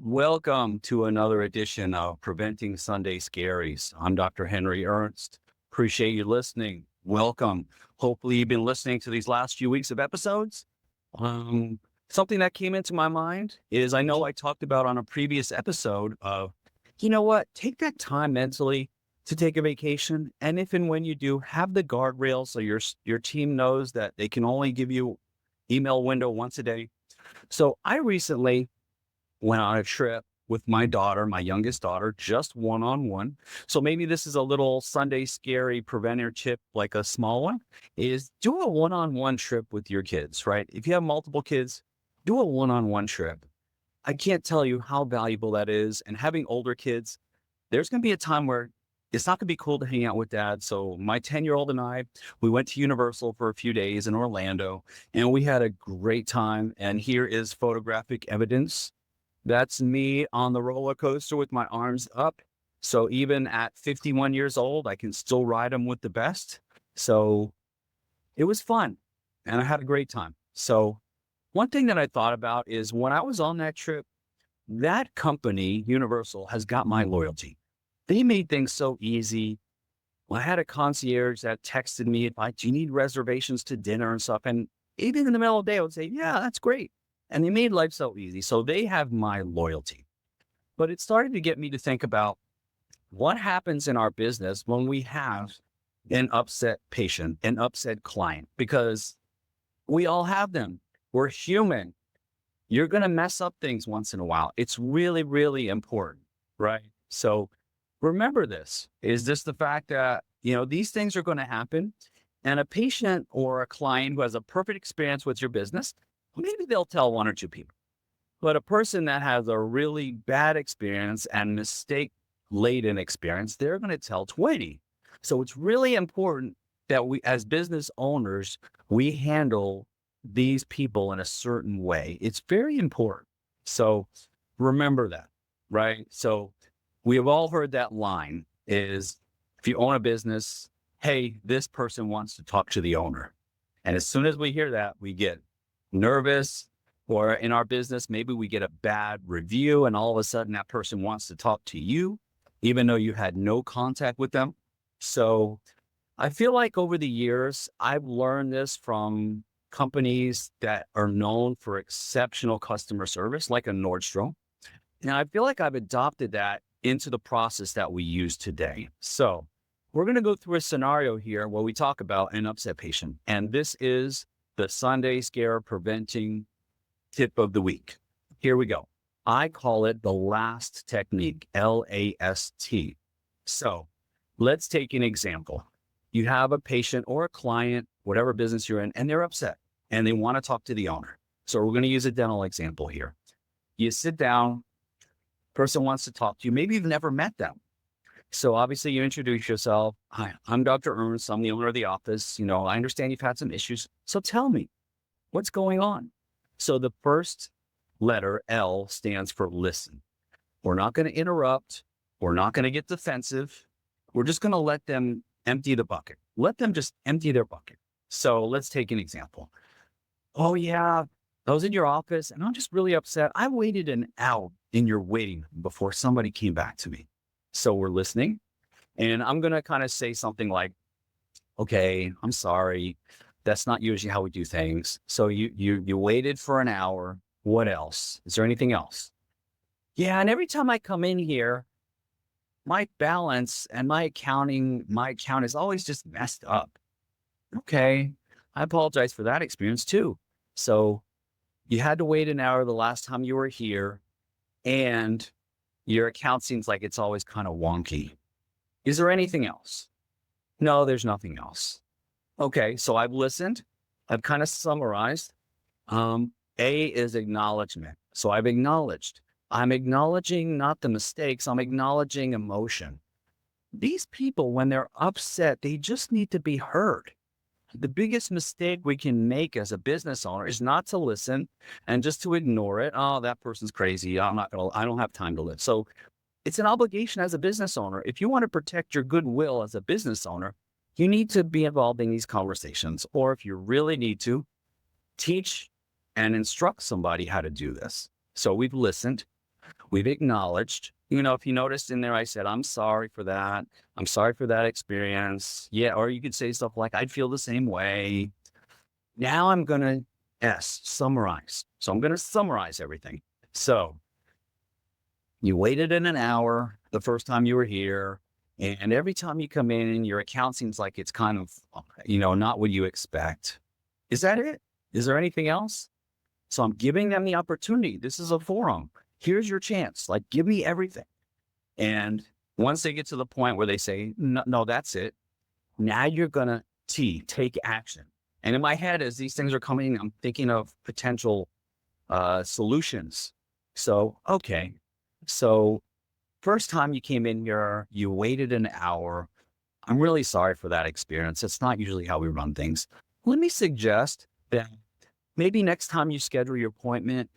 Welcome to another edition of Preventing Sunday Scaries. I'm Dr. Henry Ernst. Appreciate you listening. Welcome. Hopefully, you've been listening to these last few weeks of episodes. Something that came into my mind is I know I talked about on a previous episode of, you know what, take that time mentally to take a vacation. And if and when you do, have the guardrails so your team knows that they can only give you email window once a day. So I recently went on a trip with my daughter, my youngest daughter, just one-on-one. So maybe this is a little Sunday scary preventer tip, like a small one, is do a one-on-one trip with your kids, right? If you have multiple kids, do a one-on-one trip. I can't tell you how valuable that is. And having older kids, there's going to be a time where it's not going to be cool to hang out with dad. So my 10-year-old and I, we went to Universal for a few days in Orlando, and we had a great time. And here is photographic evidence. That's me on the roller coaster with my arms up. So even at 51 years old, I can still ride them with the best. So it was fun and I had a great time. So one thing that I thought about is when I was on that trip, that company, Universal, has got my loyalty. They made things so easy. I had a concierge that texted me, like, do you need reservations to dinner and stuff? And even in the middle of the day, I would say, yeah, that's great. And they made life so easy. So they have my loyalty. But it started to get me to think about what happens in our business when we have an upset patient, an upset client, because we all have them. We're human. You're going to mess up things once in a while. It's really, really important, right? So remember this. Is this the fact that, these things are going to happen, and a patient or a client who has a perfect experience with your business, maybe they'll tell one or two people. But a person that has a really bad experience and mistake-laden experience, they're going to tell 20. So it's really important that we, as business owners, we handle these people in a certain way. It's very important. So remember that, right? So we have all heard that line is, if you own a business, hey, this person wants to talk to the owner. And as soon as we hear that, we get nervous, or in our business, maybe we get a bad review and all of a sudden that person wants to talk to you, even though you had no contact with them. So I feel like over the years, I've learned this from companies that are known for exceptional customer service, like a Nordstrom. And I feel like I've adopted that into the process that we use today. So we're going to go through a scenario here where we talk about an upset patient. And this is the Sunday Scare Preventing Tip of the Week. Here we go. I call it the LAST technique, LAST. So let's take an example. You have a patient or a client, whatever business you're in, and they're upset and they want to talk to the owner. So we're going to use a dental example here. You sit down, person wants to talk to you. Maybe you've never met them. So obviously you introduce yourself. Hi, I'm Dr. Ernst. I'm the owner of the office. I understand you've had some issues. So tell me, what's going on? So the first letter, L, stands for listen. We're not going to interrupt. We're not going to get defensive. We're just going to let them empty the bucket. Let them just empty their bucket. So let's take an example. Oh yeah, I was in your office and I'm just really upset. I waited an hour in your waiting room before somebody came back to me. So we're listening, and I'm going to kind of say something like, okay, I'm sorry. That's not usually how we do things. So you waited for an hour. What else? Is there anything else? Yeah. And every time I come in here, my balance and my account is always just messed up. Okay. I apologize for that experience too. So you had to wait an hour the last time you were here, and your account seems like it's always kind of wonky. Is there anything else? No, there's nothing else. Okay, so I've listened. I've kind of summarized. A is acknowledgement. So I've acknowledged. I'm acknowledging not the mistakes. I'm acknowledging emotion. These people, when they're upset, they just need to be heard. The biggest mistake we can make as a business owner is not to listen and just to ignore it. Oh, that person's crazy. I don't have time to live. So it's an obligation as a business owner. If you want to protect your goodwill as a business owner, you need to be involved in these conversations. Or if you really need to, teach and instruct somebody how to do this. So we've listened. We've acknowledged, if you noticed in there, I said, I'm sorry for that. I'm sorry for that experience. Yeah. Or you could say stuff like, I'd feel the same way. Now I'm going to summarize. So I'm going to summarize everything. So you waited in an hour the first time you were here. And every time you come in, your account seems like it's kind of, not what you expect. Is that it? Is there anything else? So I'm giving them the opportunity. This is a forum. Here's your chance. Like, give me everything. And once they get to the point where they say, no, no, that's it. Now you're going to take action. And in my head, as these things are coming, I'm thinking of potential solutions. So, okay. So first time you came in here, you waited an hour. I'm really sorry for that experience. It's not usually how we run things. Let me suggest that maybe next time you schedule your appointment,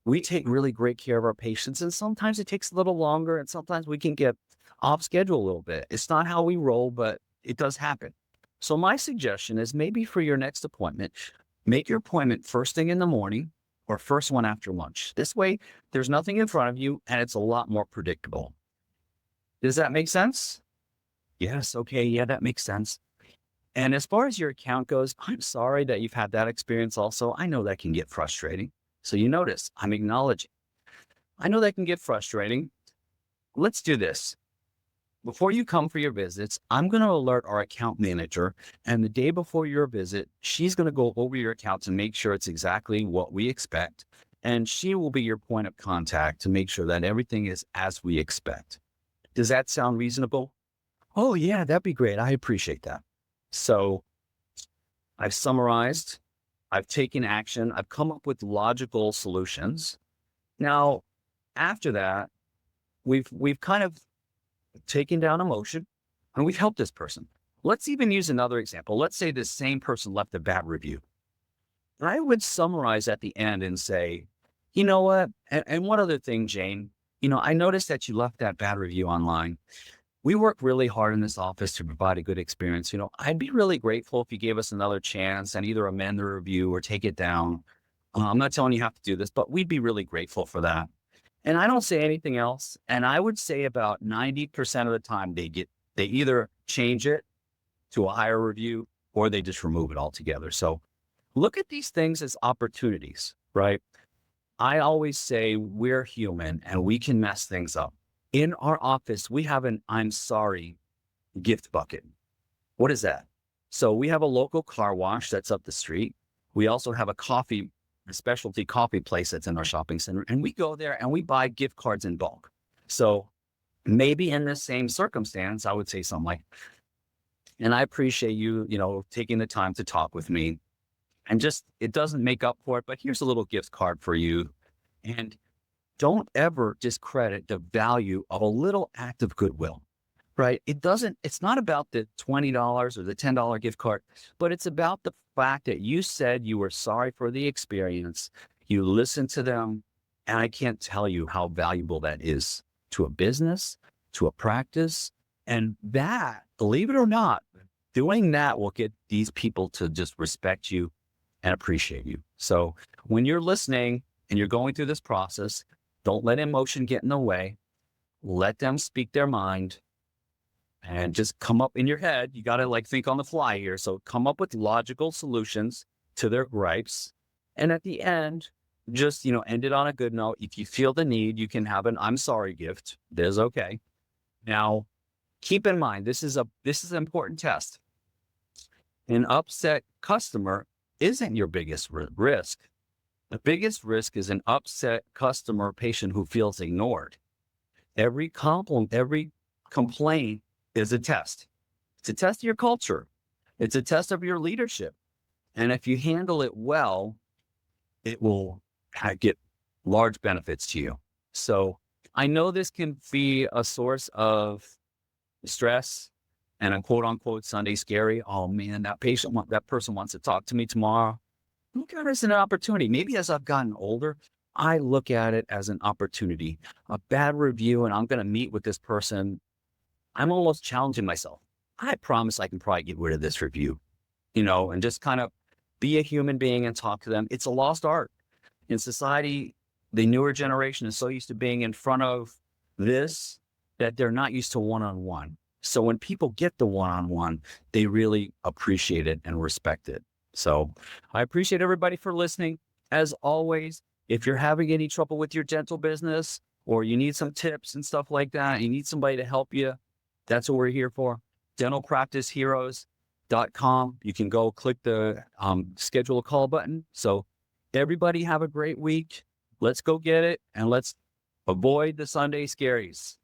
we take really great care of our patients. And sometimes it takes a little longer and sometimes we can get off schedule a little bit. It's not how we roll, but it does happen. So my suggestion is maybe for your next appointment, make your appointment first thing in the morning or first one after lunch. This way, there's nothing in front of you and it's a lot more predictable. Does that make sense? Yes. Okay. Yeah, that makes sense. And as far as your account goes, I'm sorry that you've had that experience also. I know that can get frustrating. So you notice I'm acknowledging. I know that can get frustrating. Let's do this. Before you come for your visits, I'm going to alert our account manager. And the day before your visit, she's going to go over your account to make sure it's exactly what we expect. And she will be your point of contact to make sure that everything is as we expect. Does that sound reasonable? Oh, yeah, that'd be great. I appreciate that. So I've summarized, I've taken action, I've come up with logical solutions. Now, after that, we've kind of taken down emotion and we've helped this person. Let's even use another example. Let's say this same person left a bad review. I would summarize at the end and say, you know what? And one other thing, Jane, I noticed that you left that bad review online. We work really hard in this office to provide a good experience. I'd be really grateful if you gave us another chance and either amend the review or take it down. I'm not telling you have to do this, but we'd be really grateful for that. And I don't say anything else. And I would say about 90% of the time they either change it to a higher review or they just remove it altogether. So look at these things as opportunities, right? I always say we're human and we can mess things up. In our office, we have an I'm sorry gift bucket. What is that? So we have a local car wash that's up the street. We also have a specialty coffee place that's in our shopping center. And we go there and we buy gift cards in bulk. So maybe in the same circumstance, I would say something like, and I appreciate you, taking the time to talk with me. And just, it doesn't make up for it, but here's a little gift card for you. And don't ever discredit the value of a little act of goodwill, right? It's not about the $20 or the $10 gift card, but it's about the fact that you said you were sorry for the experience. You listened to them. And I can't tell you how valuable that is to a business, to a practice. And that, believe it or not, doing that will get these people to just respect you and appreciate you. So when you're listening and you're going through this process, don't let emotion get in the way. Let them speak their mind and just come up in your head. You got to think on the fly here. So come up with logical solutions to their gripes. And at the end, just, end it on a good note. If you feel the need, you can have an I'm sorry gift. There's okay. Now, keep in mind, this is an important test. An upset customer isn't your biggest risk. The biggest risk is an upset customer patient who feels ignored. Every complaint is a test. It's a test of your culture. It's a test of your leadership. And if you handle it well, it will get large benefits to you. So I know this can be a source of stress and a quote unquote Sunday scary. Oh man, that person wants to talk to me tomorrow. Look at it as an opportunity. Maybe as I've gotten older, I look at it as an opportunity, a bad review, and I'm going to meet with this person. I'm almost challenging myself. I promise I can probably get rid of this review, and just kind of be a human being and talk to them. It's a lost art in society. the newer generation is so used to being in front of this that they're not used to one-on-one. So when people get the one-on-one, they really appreciate it and respect it. So I appreciate everybody for listening. As always, if you're having any trouble with your dental business or you need some tips and stuff like that, you need somebody to help you, that's what we're here for. dentalpracticeheroes.com. You can go click the schedule a call button. So everybody have a great week. Let's go get it and let's avoid the Sunday scaries.